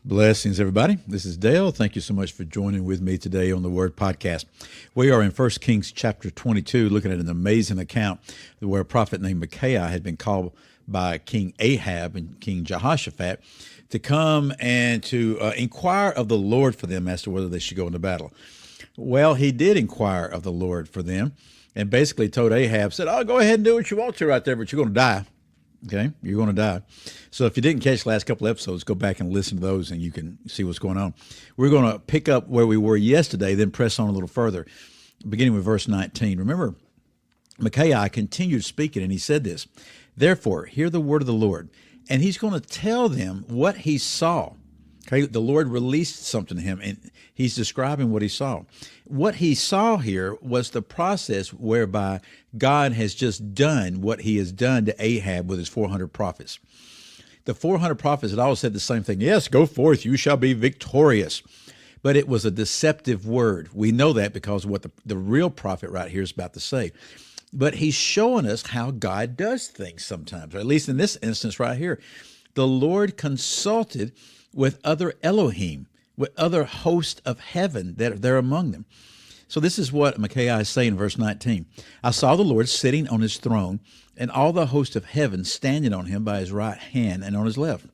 Blessings, everybody. This is Dale. Thank you so much for joining with me today on the Word Podcast. We are in 1 Kings chapter 22, looking at an amazing account where a prophet named Micaiah had been called by King Ahab and King Jehoshaphat to come and to inquire of the Lord for them as to whether they should go into battle. Well, he did inquire of the Lord for them and basically told Ahab, said, "Oh, go ahead and do what you want to right there, but you're going to die." Okay, you're going to die. So if you didn't catch the last couple episodes, go back and listen to those and you can see what's going on. We're going to pick up where we were yesterday, then press on a little further, beginning with verse 19. Remember, Micaiah continued speaking, and he said this, "Therefore, hear the word of the Lord." And he's going to tell them what he saw. Okay, the Lord released something to him, and he's describing what he saw. What he saw here was the process whereby God has just done what he has done to Ahab with his 400 prophets. The 400 prophets had all said the same thing. Yes, go forth, you shall be victorious. But it was a deceptive word. We know that because of what the real prophet right here is about to say. But he's showing us how God does things sometimes, or at least in this instance right here. The Lord consulted with other Elohim, with other hosts of heaven that are there among them. So this is what Micaiah is saying in verse 19. "I saw the Lord sitting on his throne, and all the host of heaven standing on him by his right hand and on his left."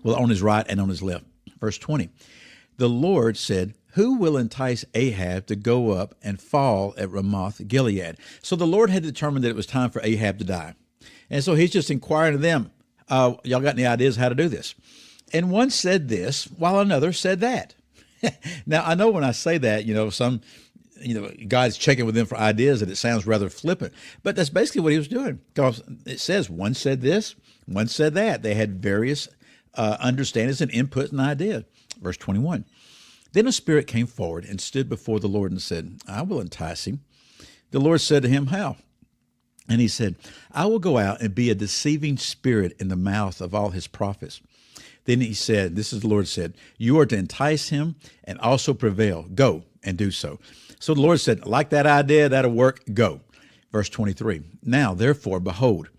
Well, on his right and on his left. Verse 20. "The Lord said, who will entice Ahab to go up and fall at Ramoth Gilead?" So the Lord had determined that it was time for Ahab to die. And so he's just inquiring of them, y'all got any ideas how to do this? And one said this, while another said that. Now, I know when I say that, God's checking with them for ideas, and it sounds rather flippant. But that's basically what he was doing. Because it says one said this, one said that. They had various understandings and inputs and ideas. Verse 21. "Then a spirit came forward and stood before the Lord and said, I will entice him. The Lord said to him, how? And he said, I will go out and be a deceiving spirit in the mouth of all his prophets. Then he said, this is the Lord said, you are to entice him and also prevail. Go and do so. So the Lord said, like that idea, that'll work, go. Verse 23, "Now, therefore, behold,"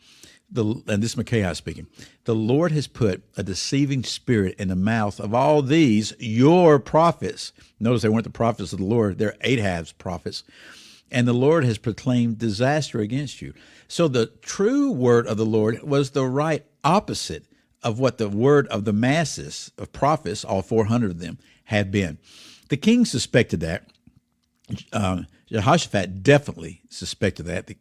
and this is Micaiah speaking, "the Lord has put a deceiving spirit in the mouth of all these, your prophets." Notice they weren't the prophets of the Lord, they're Ahab's prophets. "And the Lord has proclaimed disaster against you." So the true word of the Lord was the right opposite of what the word of the masses of prophets, all 400 of them, had been. The king suspected that. Jehoshaphat definitely suspected that, the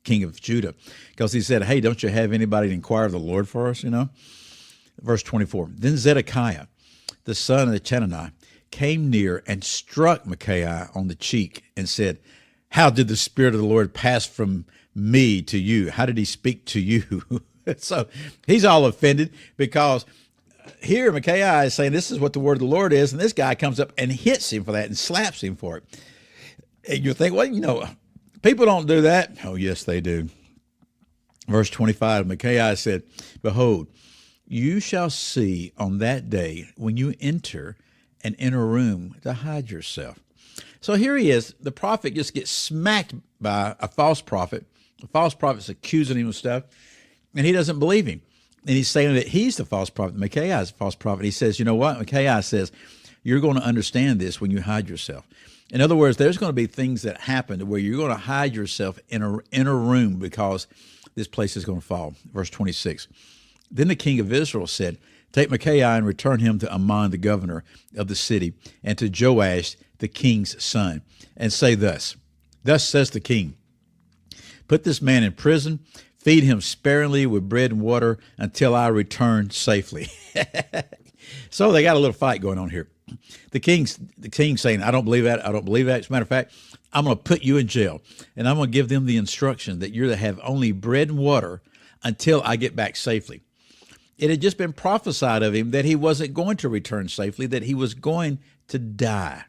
king of Judah, because he said, hey, don't you have anybody to inquire of the Lord for us, Verse 24, "Then Zedekiah, the son of Chenaniah, came near and struck Micaiah on the cheek and said, how did the Spirit of the Lord pass from me to you? How did he speak to you?" So he's all offended because here Micaiah is saying this is what the word of the Lord is, and this guy comes up and hits him for that and slaps him for it. And you think, well, people don't do that. Oh, yes, they do. Verse 25, Micaiah said, "Behold, you shall see on that day when you enter an inner room to hide yourself." So here he is. The prophet just gets smacked by a false prophet. The false prophet's accusing him of stuff, and he doesn't believe him. And he's saying that he's the false prophet. Micaiah is the false prophet. He says, you know what? Micaiah says, you're going to understand this when you hide yourself. In other words, there's going to be things that happen where you're going to hide yourself in an inner room because this place is going to fall. Verse 26. "Then the king of Israel said, take Micaiah and return him to Amon, the governor of the city, and to Joash, the king's son, and say thus says the king, put this man in prison, feed him sparingly with bread and water until I return safely." So they got a little fight going on here. The king's saying, I don't believe that. I don't believe that. As a matter of fact, I'm going to put you in jail, and I'm going to give them the instruction that you're to have only bread and water until I get back safely. It had just been prophesied of him that he wasn't going to return safely, that he was going to die.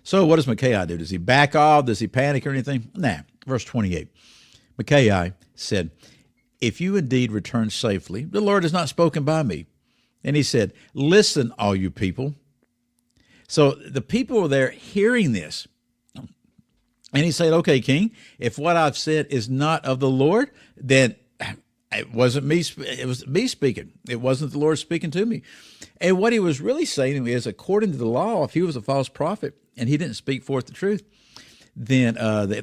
So what does Micaiah do? Does he back off? Does he panic or anything? Nah. Verse 28. Micaiah said, "If you indeed return safely, the Lord has not spoken by me." And he said, "Listen, all you people." So the people were there hearing this. And he said, "Okay, king, if what I've said is not of the Lord, then It wasn't me. It was me speaking. It wasn't the Lord speaking to me. And what he was really saying is, according to the law, if he was a false prophet and he didn't speak forth the truth, then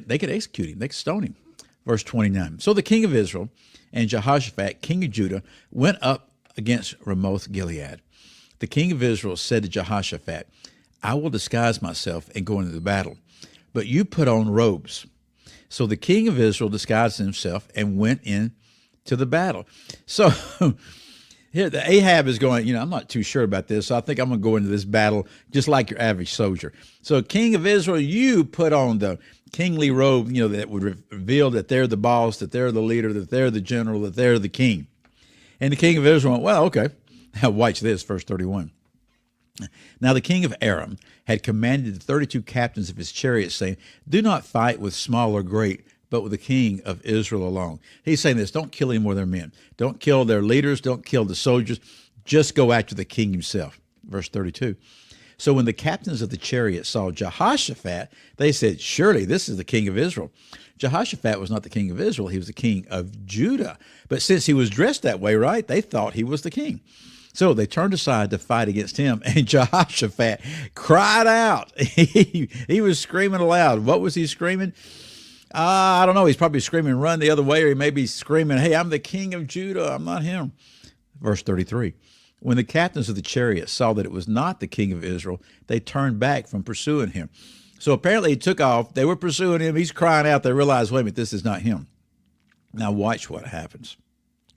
they could execute him. They could stone him. Verse 29. So the king of Israel and Jehoshaphat, king of Judah, went up against Ramoth Gilead. The king of Israel said to Jehoshaphat, I will disguise myself and go into the battle, but you put on robes. So the king of Israel disguised himself and went in to the battle. So here, the Ahab is going, I'm not too sure about this, so I think I'm going to go into this battle just like your average soldier. So king of Israel, you put on the kingly robe, that would reveal that they're the boss, that they're the leader, that they're the general, that they're the king. And the king of Israel went, well, okay. Now watch this, verse 31. Now the king of Aram had commanded the 32 captains of his chariots, saying, do not fight with small or great, but with the king of Israel alone. He's saying this, don't kill any more of their men. Don't kill their leaders. Don't kill the soldiers. Just go after the king himself. Verse 32. So when the captains of the chariots saw Jehoshaphat, they said, surely this is the king of Israel. Jehoshaphat was not the king of Israel. He was the king of Judah. But since he was dressed that way, right, they thought he was the king. So they turned aside to fight against him, and Jehoshaphat cried out. He was screaming aloud. What was he screaming? I don't know. He's probably screaming, run the other way, or he may be screaming, hey, I'm the king of Judah. I'm not him. Verse 33. When the captains of the chariots saw that it was not the king of Israel, they turned back from pursuing him. So apparently he took off. They were pursuing him. He's crying out. They realized, wait a minute, this is not him. Now watch what happens.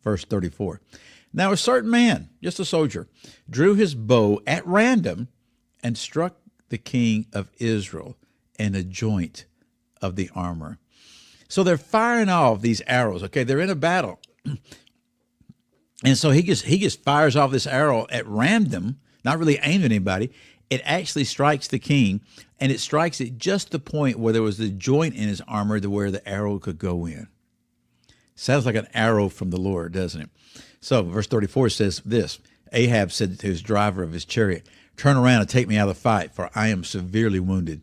Verse 34. Now a certain man, just a soldier, drew his bow at random and struck the king of Israel in a joint of the armor. So they're firing off these arrows. Okay, they're in a battle. And so he just fires off this arrow at random, not really aimed at anybody. It actually strikes the king, and it strikes at just the point where there was the joint in his armor to where the arrow could go in. Sounds like an arrow from the Lord, doesn't it? So verse 34 says this, Ahab said to his driver of his chariot, turn around and take me out of the fight, for I am severely wounded.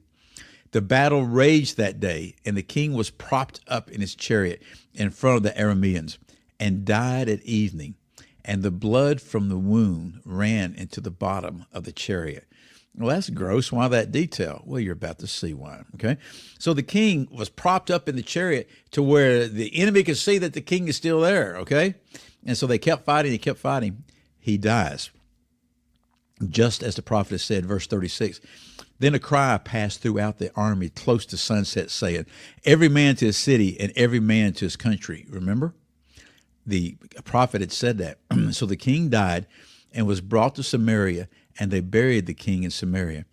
The battle raged that day, and the king was propped up in his chariot in front of the Arameans and died at evening, and the blood from the wound ran into the bottom of the chariot. Well, that's gross. Why that detail? Well, you're about to see why, okay? So the king was propped up in the chariot to where the enemy could see that the king is still there, okay? And so they kept fighting. He kept fighting. He dies. Just as the prophet has said, verse 36, then a cry passed throughout the army close to sunset, saying, every man to his city and every man to his country. Remember? The prophet had said that. So the king died and was brought to Samaria, and they buried the king in Samaria.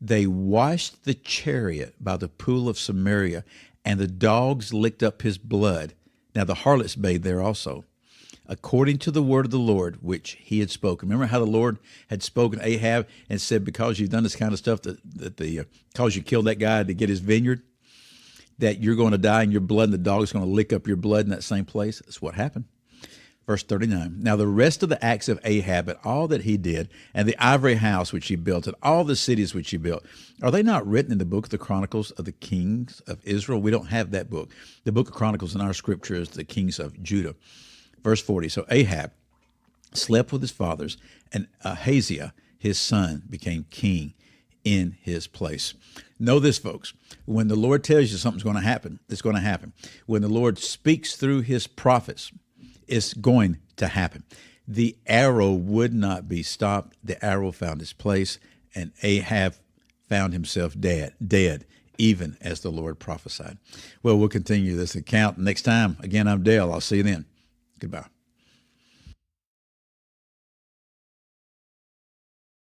They washed the chariot by the pool of Samaria, and the dogs licked up his blood. Now the harlots bathed there also, according to the word of the Lord, which he had spoken. Remember how the Lord had spoken to Ahab and said, because you've done this kind of stuff, because you killed that guy to get his vineyard, that you're going to die in your blood, and the dog's going to lick up your blood in that same place. That's what happened. Verse 39, now the rest of the acts of Ahab and all that he did, and the ivory house which he built, and all the cities which he built, are they not written in the book of the Chronicles of the kings of Israel? We don't have that book. The book of Chronicles in our scripture is the kings of Judah. Verse 40, so Ahab slept with his fathers, and Ahaziah, his son, became king in his place. Know this, folks. When the Lord tells you something's going to happen, it's going to happen. When the Lord speaks through his prophets, it's going to happen. The arrow would not be stopped. The arrow found its place, and Ahab found himself dead, even as the Lord prophesied. Well, we'll continue this account next time. Again, I'm Dale. I'll see you then. Goodbye.